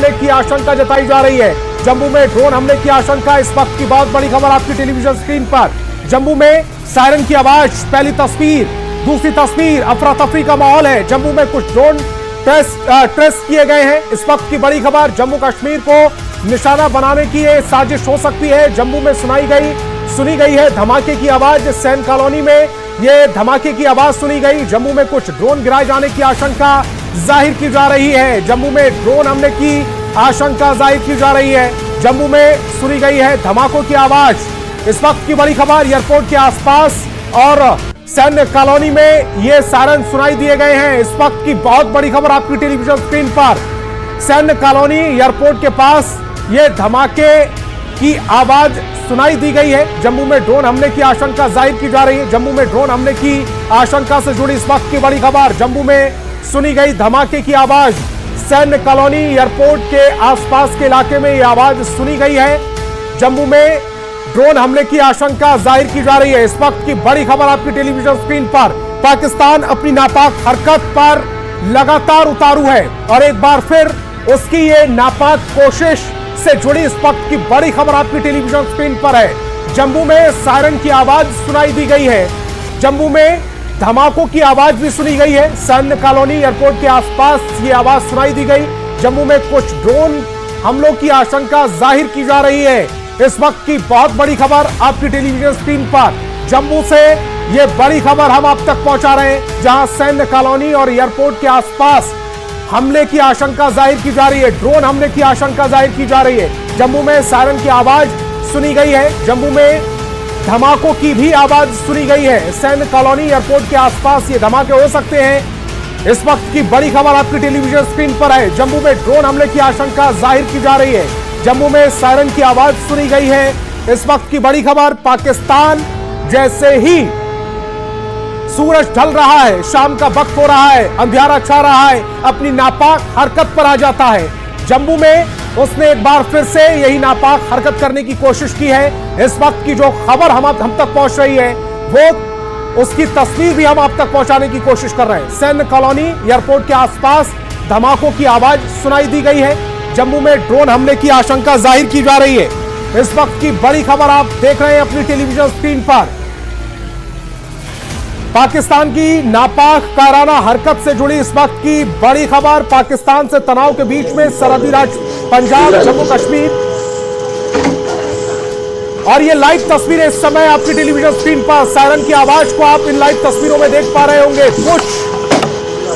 हमले की आशंका जताई जा रही है। जम्मू में ड्रोन हमले की आशंका, इस वक्त की बहुत बड़ी खबर आपकी टेलीविजन स्क्रीन पर। जम्मू में सायरन की आवाज, पहली तस्वीर, दूसरी तस्वीर, अफरा तफरी का माहौल है। जम्मू में कुछ ड्रोन ट्रेस किए गए हैं। इस वक्त की बड़ी खबर, जम्मू कश्मीर को निशाना बनाने की ये साजिश हो सकती है। जम्मू में सुनी गई है धमाके की आवाज। सैन कॉलोनी में ये धमाके की आवाज सुनी गई। जम्मू में कुछ ड्रोन गिराए जाने की आशंका जाहिर की जा रही है। जम्मू में ड्रोन हमले की आशंका जाहिर की जा रही है। जम्मू में सुनी गई है धमाकों की आवाज। इस वक्त की बड़ी खबर, एयरपोर्ट के आसपास और सैन्य कॉलोनी में ये सायरन सुनाई दिए गए हैं। इस वक्त की बहुत बड़ी खबर आपकी टेलीविजन स्क्रीन पर। सैन्य कॉलोनी एयरपोर्ट के पास ये धमाके की आवाज सुनाई दी गई है। जम्मू में ड्रोन हमले की आशंका जाहिर की जा रही है। जम्मू में ड्रोन हमले की आशंका से जुड़ी इस वक्त की बड़ी खबर, जम्मू में सुनी गई धमाके की आवाज। सैन्य कॉलोनी एयरपोर्ट के आसपास के इलाके में यह आवाज सुनी गई है। जम्मू में ड्रोन हमले की आशंका जाहिर की जा रही है। इस वक्त की बड़ी खबर आपकी टेलीविजन स्क्रीन पर। पाकिस्तान अपनी नापाक हरकत पर लगातार उतारू है और एक बार फिर उसकी ये नापाक कोशिश से जुड़ी इस वक्त की बड़ी खबर आपकी टेलीविजन स्क्रीन पर है। जम्मू में सायरन की आवाज सुनाई दी गई है। जम्मू में धमाकों की आवाज भी सुनी गई है। सैन्य कॉलोनी एयरपोर्ट के आसपास ये आवाज सुनाई दी गई। जम्मू में कुछ ड्रोन हमलों की आशंका जाहिर की जा रही है। इस वक्त की बहुत बड़ी खबर आपकी टेलीविजन स्क्रीन पर। जम्मू से ये बड़ी खबर हम आप तक पहुंचा रहे हैं, जहां सैन्य कॉलोनी और एयरपोर्ट के आसपास हमले की आशंका जाहिर की जा रही है। ड्रोन हमले की आशंका जाहिर की जा रही है। जम्मू में सायरन की आवाज सुनी गई है। जम्मू में धमाकों की भी आवाज सुनी गई है। सैन्य कॉलोनी एयरपोर्ट के आसपास ये धमाके हो सकते हैं। इस वक्त की बड़ी खबर आपकी टेलीविजन स्क्रीन पर है। जम्मू में ड्रोन हमले की आशंका जाहिर की जा रही है। जम्मू में सायरन की आवाज सुनी गई है। इस वक्त की बड़ी खबर, पाकिस्तान जैसे ही सूरज ढल रहा है, शाम का वक्त हो रहा है, अंधियारा छा रहा है, अपनी नापाक हरकत पर आ जाता है। जम्मू में उसने एक बार फिर से यही नापाक हरकत करने की कोशिश की है। इस वक्त की जो खबर हम तक पहुंच रही है, वो उसकी तस्वीर भी हम आप तक पहुंचाने की कोशिश कर रहे हैं। सैन्य कॉलोनी एयरपोर्ट के आसपास धमाकों की आवाज सुनाई दी गई है। जम्मू में ड्रोन हमले की आशंका जाहिर की जा रही है। इस वक्त की बड़ी खबर आप देख रहे हैं अपनी टेलीविजन स्क्रीन पर। पाकिस्तान की नापाक कायराना हरकत से जुड़ी इस वक्त की बड़ी खबर। पाकिस्तान से तनाव के बीच में सरहदी राज्य पंजाब, जम्मू कश्मीर, और ये लाइव तस्वीरें इस समय आपकी टेलीविजन स्क्रीन पर। सायरन की आवाज को आप इन लाइव तस्वीरों में देख पा रहे होंगे। कुछ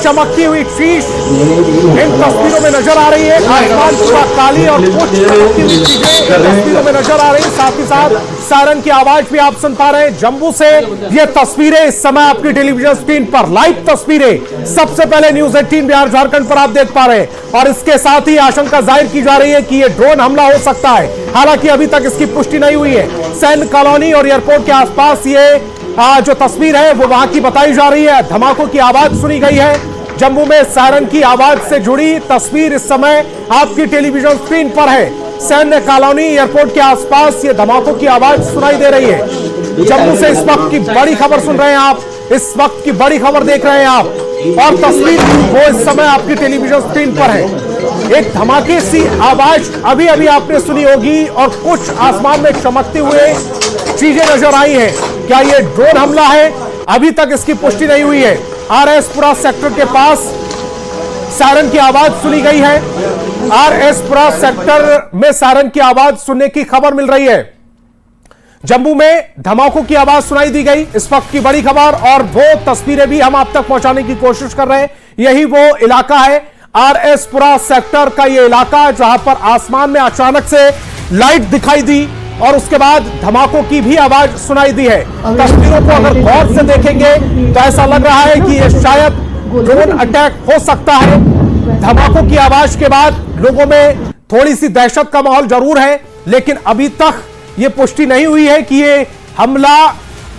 चमकती हुई शीश इन तस्वीरों में नजर आ रही है। आसमान पूरा काली और कुछ चमकती हुई चीजें तस्वीरों में नजर आ रही है। साथ ही साथ सायरन की आवाज भी आप सुन पा रहे हैं। जम्मू से ये तस्वीरें इस समय आपकी टेलीविजन स्क्रीन पर, लाइव तस्वीरें सबसे पहले न्यूज 18 बिहार झारखंड पर आप देख पा रहे हैं। और इसके साथ ही आशंका जाहिर की जा रही है कि ये ड्रोन हमला हो सकता है। हालांकि अभी तक इसकी पुष्टि नहीं हुई है। सैन्य कॉलोनी और एयरपोर्ट के आसपास ये जो तस्वीर है वो वहां की बताई जा रही है। धमाकों की आवाज सुनी गई है। जम्मू में सायरन की आवाज से जुड़ी तस्वीर इस समय आपकी टेलीविजन स्क्रीन पर है। सैन्य कॉलोनी एयरपोर्ट के आसपास ये धमाकों की आवाज सुनाई दे रही है। जम्मू से इस वक्त की बड़ी खबर सुन रहे हैं आप, इस वक्त की बड़ी खबर देख रहे हैं आप, और तस्वीर वो इस समय आपकी टेलीविजन स्क्रीन पर है। एक धमाके सी आवाज अभी अभी आपने सुनी होगी और कुछ आसमान में चमकते हुए चीजें नजर आई हैं। क्या ये ड्रोन हमला है? अभी तक इसकी पुष्टि नहीं हुई है। आरएसपुरा सेक्टर के पास सायरन की आवाज सुनी गई है। आरएसपुरा सेक्टर में सायरन की आवाज सुनने की खबर मिल रही है। जम्मू में धमाकों की आवाज सुनाई दी गई, इस वक्त की बड़ी खबर, और वो तस्वीरें भी हम आप तक पहुंचाने की कोशिश कर रहे हैं। यही वो इलाका है, आरएसपुरा सेक्टर का ये इलाका, जहां पर आसमान में अचानक से लाइट दिखाई दी और उसके बाद धमाकों की भी आवाज सुनाई दी है। तस्वीरों को अगर गौर से देखेंगे तो ऐसा लग रहा है कि यह शायद ड्रोन अटैक हो सकता है। धमाकों की आवाज के बाद लोगों में थोड़ी सी दहशत का माहौल जरूर है, लेकिन अभी तक यह पुष्टि नहीं हुई है कि यह हमला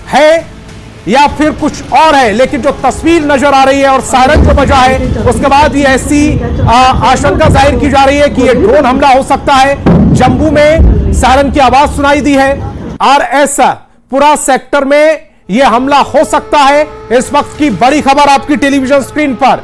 है या फिर कुछ और है। लेकिन जो तस्वीर नजर आ रही है और सायरन जो बजा है, उसके बाद ये ऐसी आशंका जाहिर की जा रही है कि यह ड्रोन हमला हो सकता है। जम्मू में सायरन की आवाज सुनाई दी है। आरएसपुरा सेक्टर में यह हमला हो सकता है। इस वक्त की बड़ी खबर आपकी टेलीविजन स्क्रीन पर।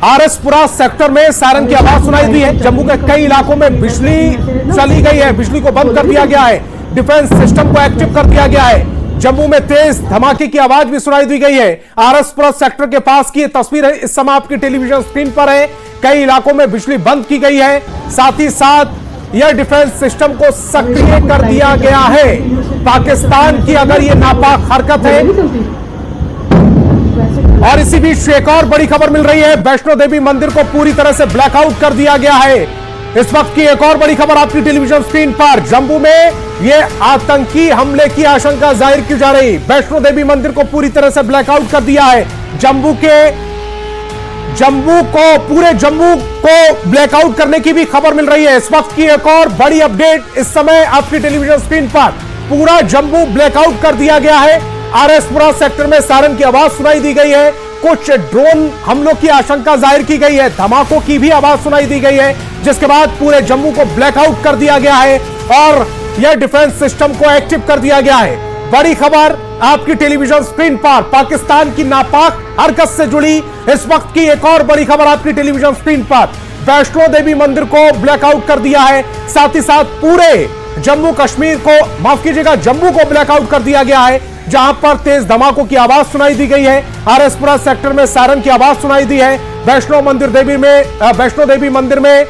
आरएसपुरा सेक्टर में सायरन की आवाज सुनाई दी है। जम्मू के कई इलाकों में बिजली चली गई है, बिजली को बंद कर दिया गया है, डिफेंस सिस्टम को एक्टिव कर दिया गया है। जम्मू में तेज धमाके की आवाज भी सुनाई दी गई है। आरएसपुरा सेक्टर के पास की तस्वीर है, इस समय आपकी टेलीविजन स्क्रीन पर है। कई इलाकों में बिजली बंद की गई है, साथ ही साथ एयर डिफेंस सिस्टम को सक्रिय कर दिया गया है। पाकिस्तान की अगर यह नापाक हरकत है। और इसी बीच एक और बड़ी खबर मिल रही है, वैष्णो देवी मंदिर को पूरी तरह से ब्लैकआउट कर दिया गया है। इस वक्त की एक और बड़ी खबर आपकी टेलीविजन स्क्रीन पर, जम्मू में यह आतंकी हमले की आशंका जाहिर की जा रही। वैष्णो देवी मंदिर को पूरी तरह से ब्लैकआउट कर दिया है। पूरे जम्मू को ब्लैकआउट करने की भी खबर मिल रही है। इस वक्त की एक और बड़ी अपडेट इस समय आपकी टेलीविजन स्क्रीन पर, पूरा जम्मू ब्लैकआउट कर दिया गया है। आरएसपुरा सेक्टर में सायरन की आवाज सुनाई दी गई है, कुछ ड्रोन हमलों की आशंका जाहिर की गई है, धमाकों की भी आवाज सुनाई दी गई है, जिसके बाद पूरे जम्मू को ब्लैकआउट कर दिया गया है और यह डिफेंस सिस्टम को एक्टिव कर दिया गया है। बड़ी खबर आपकी टेलीविजन स्क्रीन पर, पाकिस्तान की नापाक हरकत से जुड़ी इस वक्त की एक और बड़ी खबर आपकी टेलीविजन स्क्रीन पर, वैष्णो देवी मंदिर को ब्लैकआउट कर दिया है, साथ ही साथ पूरे जम्मू कश्मीर को, माफ कीजिएगा, जम्मू को ब्लैकआउट कर दिया गया है, जहां पर तेज धमाकों की आवाज सुनाई दी गई है। आरएसपुरा सेक्टर में सायरन की आवाज सुनाई दी है। वैष्णो देवी मंदिर में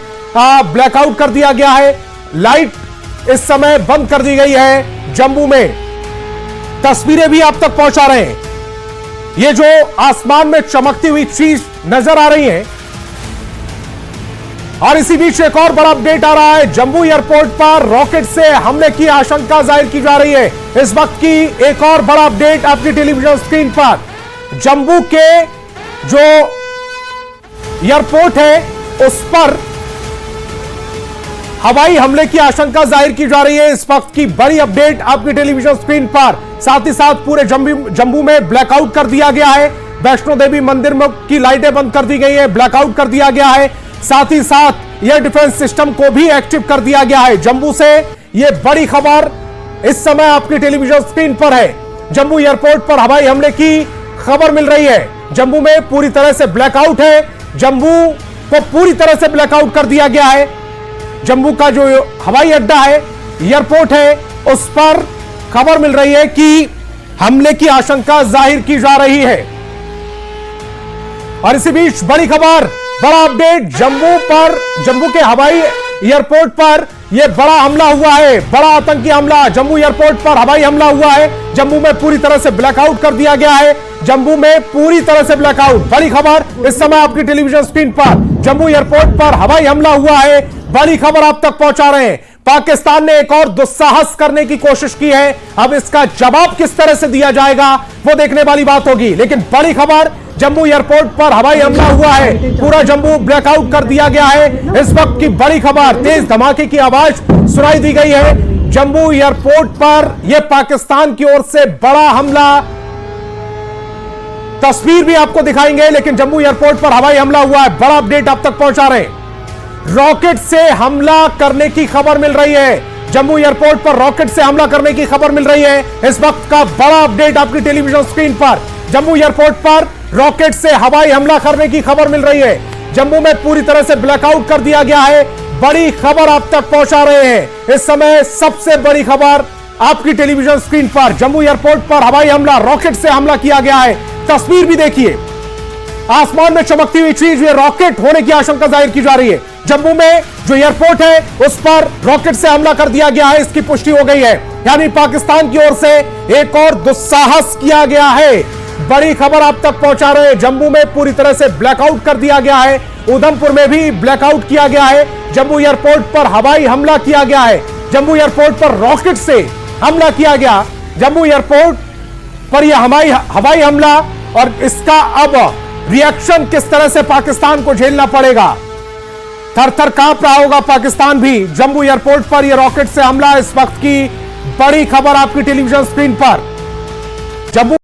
ब्लैकआउट कर दिया गया है। लाइट इस समय बंद कर दी गई है। जम्मू में तस्वीरें भी आप तक पहुंचा रहे हैं। ये जो आसमान में चमकती हुई चीज नजर आ रही है। और इसी बीच एक और बड़ा अपडेट आ रहा है, जम्मू एयरपोर्ट पर रॉकेट से हमले की आशंका जाहिर की जा रही है। इस वक्त की एक और बड़ा अपडेट आपकी टेलीविजन स्क्रीन पर, जम्मू के जो एयरपोर्ट है उस पर हवाई हमले की आशंका जाहिर की जा रही है। इस वक्त की बड़ी अपडेट आपकी टेलीविजन स्क्रीन पर, साथ ही साथ पूरे जम्मू में ब्लैकआउट कर दिया गया है। वैष्णो देवी मंदिर में की लाइटें बंद कर दी गई है, ब्लैकआउट कर दिया गया है, साथ ही साथ एयर डिफेंस सिस्टम को भी एक्टिव कर दिया गया है। जम्मू से यह बड़ी खबर इस समय आपकी टेलीविजन स्क्रीन पर है। जम्मू एयरपोर्ट पर हवाई हमले की खबर मिल रही है। जम्मू में पूरी तरह से ब्लैकआउट है, जम्मू को पूरी तरह से ब्लैकआउट कर दिया गया है। जम्मू का जो हवाई अड्डा है, एयरपोर्ट है, उस पर खबर मिल रही है कि हमले की आशंका जाहिर की जा रही है। और इसी बीच बड़ी खबर, बड़ा अपडेट, जम्मू के हवाई एयरपोर्ट पर यह बड़ा हमला हुआ है, बड़ा आतंकी हमला जम्मू एयरपोर्ट पर हवाई हमला हुआ है। जम्मू में पूरी तरह से ब्लैकआउट कर दिया गया है। जम्मू में पूरी तरह से ब्लैकआउट, बड़ी खबर इस समय आपकी टेलीविजन स्क्रीन पर, जम्मू एयरपोर्ट पर हवाई हमला हुआ है। बड़ी खबर आप तक पहुंचा रहे हैं। पाकिस्तान ने एक और दुस्साहस करने की कोशिश की है, अब इसका जवाब किस तरह से दिया जाएगा वो देखने वाली बात होगी। लेकिन बड़ी खबर, जम्मू एयरपोर्ट पर हवाई हमला हुआ है, पूरा जम्मू ब्लैकआउट कर दिया गया है। इस वक्त की बड़ी खबर, तेज धमाके की आवाज सुनाई दी गई है। जम्मू एयरपोर्ट पर यह पाकिस्तान की ओर से बड़ा हमला, तस्वीर भी आपको दिखाएंगे, लेकिन जम्मू एयरपोर्ट पर हवाई हमला हुआ है, बड़ा अपडेट आप तक पहुंचा रहे हैं। रॉकेट से हमला करने की खबर मिल रही है, जम्मू एयरपोर्ट पर रॉकेट से हमला करने की खबर मिल रही है। इस वक्त का बड़ा अपडेट आपकी टेलीविजन स्क्रीन पर, जम्मू एयरपोर्ट पर रॉकेट से हवाई हमला करने की खबर मिल रही है। जम्मू में पूरी तरह से ब्लैकआउट कर दिया गया है, बड़ी खबर आप तक पहुंचा रहे हैं। इस समय सबसे बड़ी खबर आपकी टेलीविजन स्क्रीन पर, जम्मू एयरपोर्ट पर हवाई हमला, रॉकेट से हमला किया गया है। तस्वीर भी देखिए, आसमान में चमकती हुई चीज, ये रॉकेट होने की आशंका जाहिर की जा रही है। जम्मू में जो एयरपोर्ट है उस पर रॉकेट से हमला कर दिया गया है, इसकी पुष्टि हो गई है। यानी पाकिस्तान की ओर से एक और दुस्साहस किया गया है। बड़ी खबर आप तक पहुंचा रहे हैं, जम्मू में पूरी तरह से ब्लैकआउट कर दिया गया है। उधमपुर में भी ब्लैकआउट किया गया है। जम्मू एयरपोर्ट पर हवाई हमला किया गया है, जम्मू एयरपोर्ट पर रॉकेट से हमला किया गया। जम्मू एयरपोर्ट पर यह हवाई हमला, और इसका अब रिएक्शन किस तरह से पाकिस्तान को झेलना पड़ेगा, थर थर कांप रहा होगा पाकिस्तान भी। जम्मू एयरपोर्ट पर यह रॉकेट से हमला, इस वक्त की बड़ी खबर आपकी टेलीविजन स्क्रीन पर। जम्मू